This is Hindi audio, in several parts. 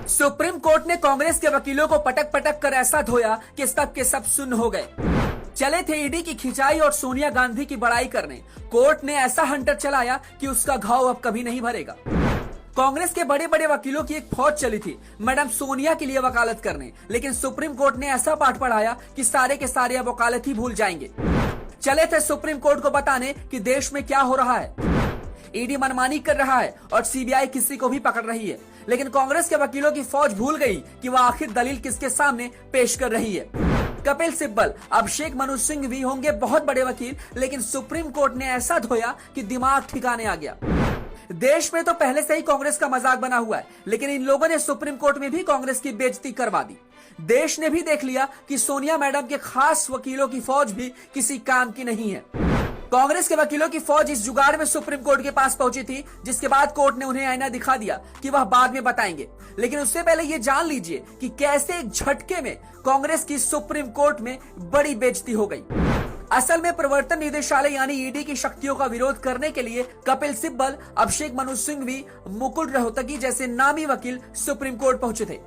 सुप्रीम कोर्ट ने कांग्रेस के वकीलों को पटक पटक कर ऐसा धोया कि सब के सब सुन्न हो गए। चले थे ईडी की खिंचाई और सोनिया गांधी की बड़ाई करने, कोर्ट ने ऐसा हंटर चलाया कि उसका घाव अब कभी नहीं भरेगा। कांग्रेस के बड़े बड़े वकीलों की एक फौज चली थी मैडम सोनिया के लिए वकालत करने, लेकिन सुप्रीम कोर्ट ने ऐसा पाठ पढ़ाया कि सारे के सारे अब वकालत ही भूल जाएंगे। चले थे सुप्रीम कोर्ट को बताने कि देश में क्या हो रहा है। ईडी मनमानी कर रहा है और सीबीआई किसी को भी पकड़ रही है, लेकिन कांग्रेस के वकीलों की फौज भूल गई कि वह आखिर दलील किसके सामने पेश कर रही है। कपिल सिब्बल, अभिषेक मनु सिंह भी होंगे बहुत बड़े वकील, लेकिन सुप्रीम कोर्ट ने ऐसा धोया कि दिमाग ठिकाने आ गया। देश में तो पहले से ही कांग्रेस का मजाक बना हुआ है, लेकिन इन लोगों ने सुप्रीम कोर्ट में भी कांग्रेस की बेइज्जती करवा दी। देश ने भी देख लिया कि सोनिया मैडम के खास वकीलों की फौज भी किसी काम की नहीं है। कांग्रेस के वकीलों की फौज इस जुगाड़ में सुप्रीम कोर्ट के पास पहुंची थी, जिसके बाद कोर्ट ने उन्हें आईना दिखा दिया कि वह बाद में बताएंगे। लेकिन उससे पहले ये जान लीजिए कि कैसे एक झटके में कांग्रेस की सुप्रीम कोर्ट में बड़ी बेइज्जती हो गई। असल में प्रवर्तन निदेशालय यानी ईडी की शक्तियों का विरोध करने के लिए कपिल सिब्बल, अभिषेक मनु सिंघवी, मुकुल रोहतगी जैसे नामी वकील सुप्रीम कोर्ट पहुंचे थे,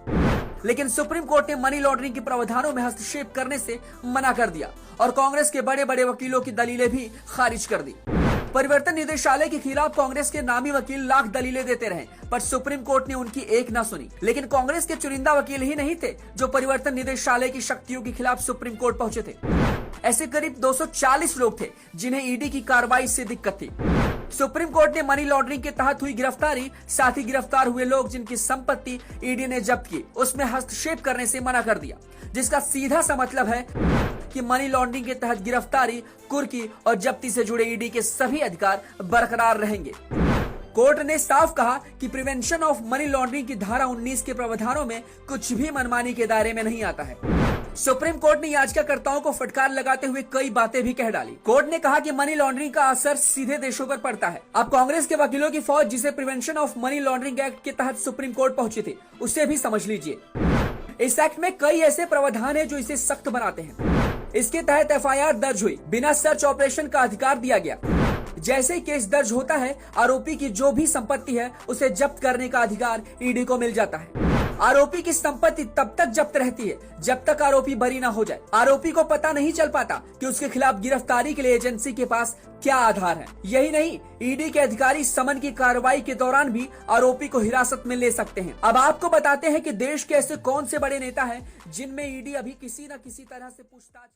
लेकिन सुप्रीम कोर्ट ने मनी लॉन्ड्रिंग के प्रावधानों में हस्तक्षेप करने से मना कर दिया और कांग्रेस के बड़े बड़े वकीलों की दलीलें भी खारिज कर दी। परिवर्तन निदेशालय के खिलाफ कांग्रेस के नामी वकील लाख दलीलें देते रहे, पर सुप्रीम कोर्ट ने उनकी एक ना सुनी। लेकिन कांग्रेस के चुनिंदा वकील ही नहीं थे जो परिवर्तन निदेशालय की शक्तियों के खिलाफ सुप्रीम कोर्ट पहुंचे थे। ऐसे करीब 240 लोग थे जिन्हें ईडी की कार्रवाई से दिक्कत थी। सुप्रीम कोर्ट ने मनी लॉन्ड्रिंग के तहत हुई गिरफ्तारी, साथ ही गिरफ्तार हुए लोग जिनकी संपत्ति ईडी ने जब्त की, उसमें हस्तक्षेप करने से मना कर दिया, जिसका सीधा सा मतलब है कि मनी लॉन्ड्रिंग के तहत गिरफ्तारी, कुर्की और जब्ती से जुड़े ईडी के सभी अधिकार बरकरार रहेंगे। कोर्ट ने साफ कहा कि प्रिवेंशन ऑफ मनी लॉन्ड्रिंग की धारा 19 के प्रावधानों में कुछ भी मनमानी के दायरे में नहीं आता है। सुप्रीम कोर्ट ने याचिकाकर्ताओं को फटकार लगाते हुए कई बातें भी कह डाली। कोर्ट ने कहा कि मनी लॉन्ड्रिंग का असर सीधे देशों पर पड़ता है। अब कांग्रेस के वकीलों की फौज जिसे prevention of money laundering act के तहत सुप्रीम कोर्ट पहुंची थी, उसे भी समझ लीजिए। इस एक्ट में कई ऐसे प्रावधान है जो इसे सख्त बनाते हैं। इसके तहत एफआईआर दर्ज हुई, बिना सर्च ऑपरेशन का अधिकार दिया गया। जैसे ही केस दर्ज होता है, आरोपी की जो भी संपत्ति है उसे जब्त करने का अधिकार ईडी को मिल जाता है। आरोपी की संपत्ति तब तक जब्त रहती है जब तक आरोपी बरी ना हो जाए। आरोपी को पता नहीं चल पाता कि उसके खिलाफ गिरफ्तारी के लिए एजेंसी के पास क्या आधार है। यही नहीं, ईडी के अधिकारी समन की कार्रवाई के दौरान भी आरोपी को हिरासत में ले सकते हैं। अब आपको बताते हैं कि देश के ऐसे कौन से बड़े नेता हैं जिनमें ईडी अभी किसी न किसी तरह से पूछताछ